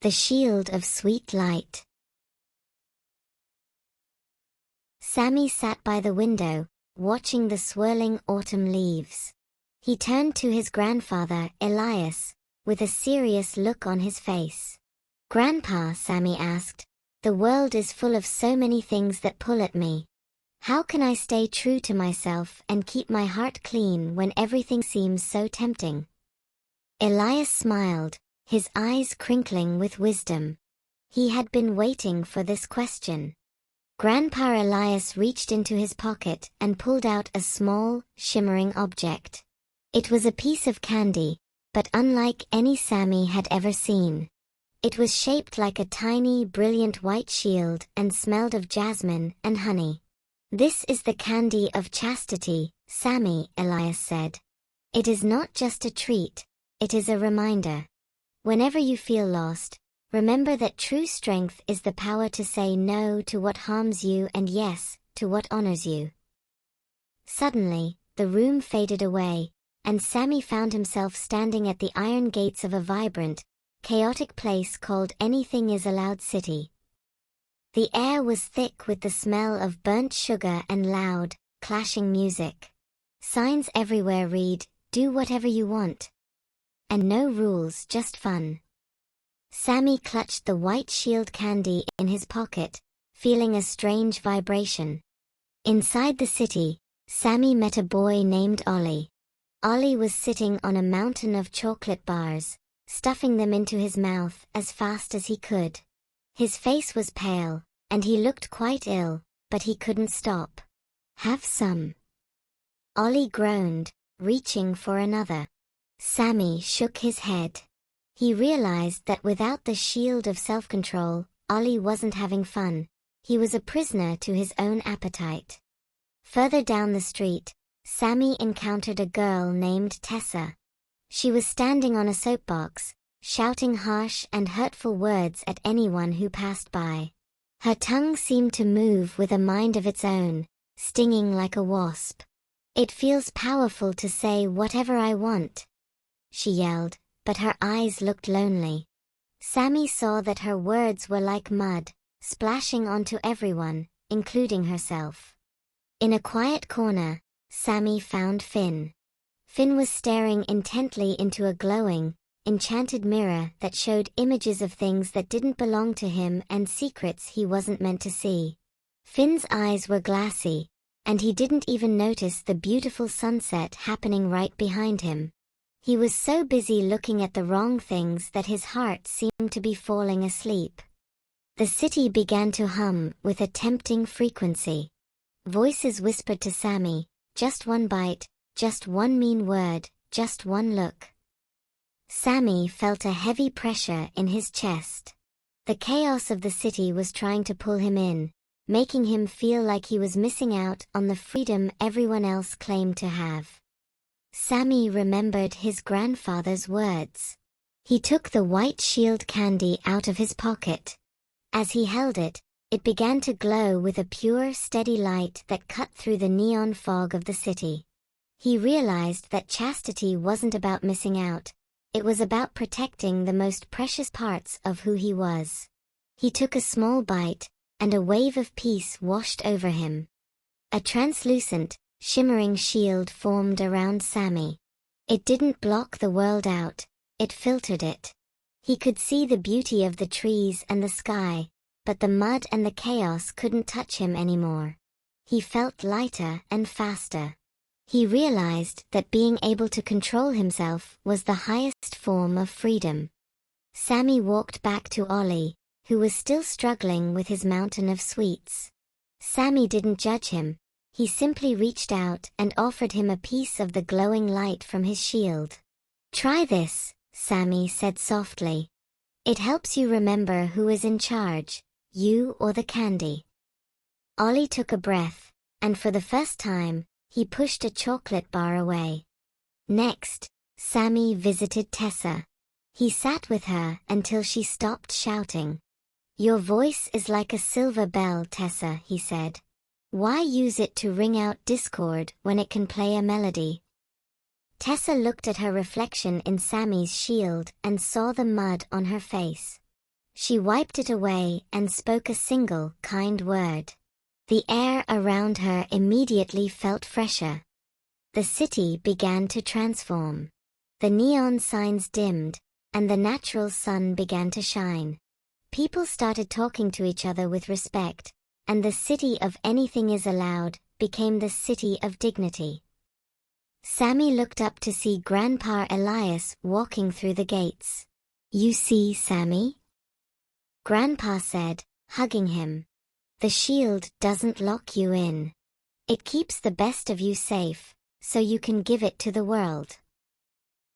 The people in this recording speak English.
The shield of sweet light. Sami sat by the window, watching the swirling autumn leaves. He turned to his grandfather, Elias, with a serious look on his face. "Grandpa," Sami asked, "the world is full of so many things that pull at me. How can I stay true to myself and keep my heart clean when everything seems so tempting?" Elias smiled, his eyes crinkling with wisdom. He had been waiting for this question. Grandpa Elias reached into his pocket and pulled out a small, shimmering object. It was a piece of candy, but unlike any Sami had ever seen. It was shaped like a tiny, brilliant white shield and smelled of jasmine and honey. "This is the Candy of Chastity, Sami," Elias said. "It is not just a treat, it is a reminder. Whenever you feel lost, remember that true strength is the power to say no to what harms you and yes to what honors you." Suddenly, the room faded away, and Sami found himself standing at the iron gates of a vibrant, chaotic place called Anything is Allowed City. The air was thick with the smell of burnt sugar and loud, clashing music. Signs everywhere read, "Do whatever you want." And no rules, just fun. Sami clutched the white shield candy in his pocket, feeling a strange vibration. Inside the city, Sami met a boy named Ollie. Ollie was sitting on a mountain of chocolate bars, stuffing them into his mouth as fast as he could. His face was pale, and he looked quite ill, but he couldn't stop. "Have some." Ollie groaned, reaching for another. Sami shook his head. He realized that without the shield of self-control, Ollie wasn't having fun. He was a prisoner to his own appetite. Further down the street, Sami encountered a girl named Tessa. She was standing on a soapbox, shouting harsh and hurtful words at anyone who passed by. Her tongue seemed to move with a mind of its own, stinging like a wasp. "It feels powerful to say whatever I want," she yelled, but her eyes looked lonely. Sami saw that her words were like mud, splashing onto everyone, including herself. In a quiet corner, Sami found Finn. Finn was staring intently into a glowing, enchanted mirror that showed images of things that didn't belong to him and secrets he wasn't meant to see. Finn's eyes were glassy, and he didn't even notice the beautiful sunset happening right behind him. He was so busy looking at the wrong things that his heart seemed to be falling asleep. The city began to hum with a tempting frequency. Voices whispered to Sami, "Just one bite, just one mean word, just one look." Sami felt a heavy pressure in his chest. The chaos of the city was trying to pull him in, making him feel like he was missing out on the freedom everyone else claimed to have. Sami remembered his grandfather's words. He took the white shield candy out of his pocket. As he held it, it began to glow with a pure, steady light that cut through the neon fog of the city. He realized that chastity wasn't about missing out, it was about protecting the most precious parts of who he was. He took a small bite, and a wave of peace washed over him. A translucent, shimmering shield formed around Sami. It didn't block the world out, it filtered it. He could see the beauty of the trees and the sky, but the mud and the chaos couldn't touch him anymore. He felt lighter and faster. He realized that being able to control himself was the highest form of freedom. Sami walked back to Ollie, who was still struggling with his mountain of sweets. Sami didn't judge him. He simply reached out and offered him a piece of the glowing light from his shield. "Try this," Sami said softly. "It helps you remember who is in charge, you or the candy." Ollie took a breath, and for the first time, he pushed a chocolate bar away. Next, Sami visited Tessa. He sat with her until she stopped shouting. "Your voice is like a silver bell, Tessa," he said. "Why use it to ring out discord when it can play a melody?" Tessa looked at her reflection in Sami's shield and saw the mud on her face. She wiped it away and spoke a single, kind word. The air around her immediately felt fresher. The city began to transform. The neon signs dimmed, and the natural sun began to shine. People started talking to each other with respect, and the city of anything is allowed became the city of dignity. Sami looked up to see Grandpa Elias walking through the gates. "You see, Sami?" Grandpa said, hugging him. "The shield doesn't lock you in. It keeps the best of you safe, so you can give it to the world."